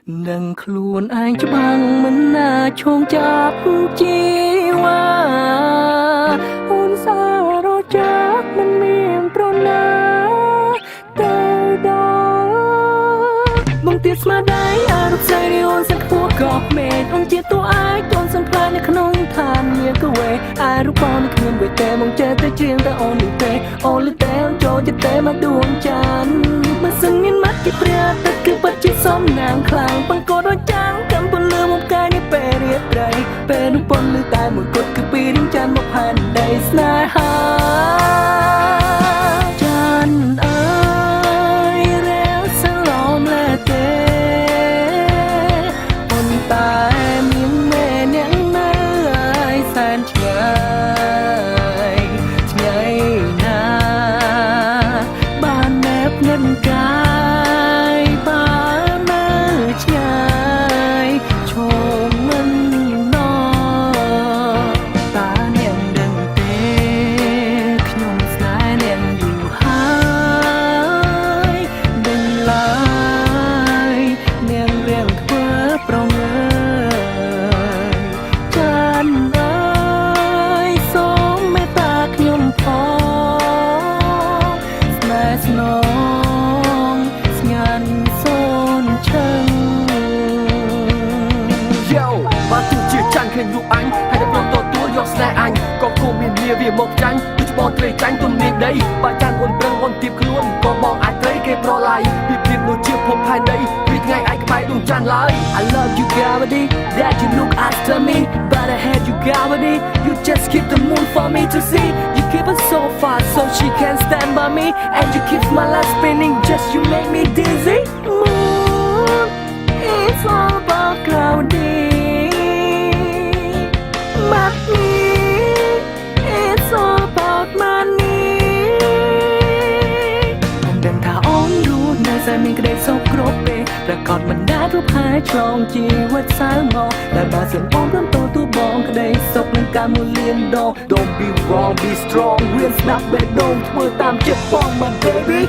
នឹងខ្លួនឯងច្បាំងមិនណាឈោងចាប់ជីវ៉ាអូនសារចាក់មិនមានប្រណាទៅដល់បងទៀតស្មារតីអារប់ស្រីអូនសិនខ្ពស់ក៏មេឃអូនជាតួឯកូនសំផ្លាញ់នៅក្នុងឋានមានកវេអារូបបងគ្មានវេទេមកចេះតែច្រៀងតែអូនលឺទេអូនលឺទេអូនចូលចិត្តទេមកដួងចានមិនសឹងមានមាត់ជាព្រះទឹកគឺពិតជាសំណាងខ្លាំងបង្កត់ដូចចាំងកំពុងលឺមកកាយនេះពេលរាត្រីពេលនោះប៉ុនលឺតែមួយគត់គឺពីរៀងចានមកផែនដីស្នេហាចានអើយរាវសឡំលែទេប៉ុន្តែមានមេអ្នកនៅឯសែនឆ្ងាយឆ្ងាយណាបានណែបនឹងកាយបាននៅឆ្ងាយឈមមិនណតានាងដឹងទេខ្ញុំស្នេហ៍នាងយូរហើយដឹងឡើយនាងរៀងធ្វើប្រងើចានអើយសូមមេត្តាខ្ញុំផងស្នេហ៍ស្នងស្ងាត់សូនឈឹង Yo បើទោះជាចាញ់ឃើញរូបអញហើយតែព្រមទទួលយកស្នេហ៍អញក៏គួរមានលាវាមកចាញ់ដូចបងត្រីចាញ់ទុនមានដីបើចាញ់អូនប្រឹងអូនទៀបខ្លួនក៏បងអាចត្រីគេប្រឡាយពីព្រៀបដូចជាភពផែនដីពីថ្ងៃឯងក្បែរដួងច័ន្ទឡើយ I love you gravity that you look after me but I had you gravity you just keep the moon for me to see you keep it so far so she can stand by me and you keep my life spinning just you make me dizzy moon it's all about gravity money it's all about money ผมដឹងថាអូនรู้នៅតែមានក្តីសុខគ្រប់ពេលប្រកបមិនដែលរូបហែឆ្លងជីវិតសៅមកតែបើសិនបងព្រមទទួលបងក្តីសុខនឹងការមួយលានដង Don't be wrong be strong រៀនស្ដាប់បេះដូងធ្វើតាមចិត្តបង my baby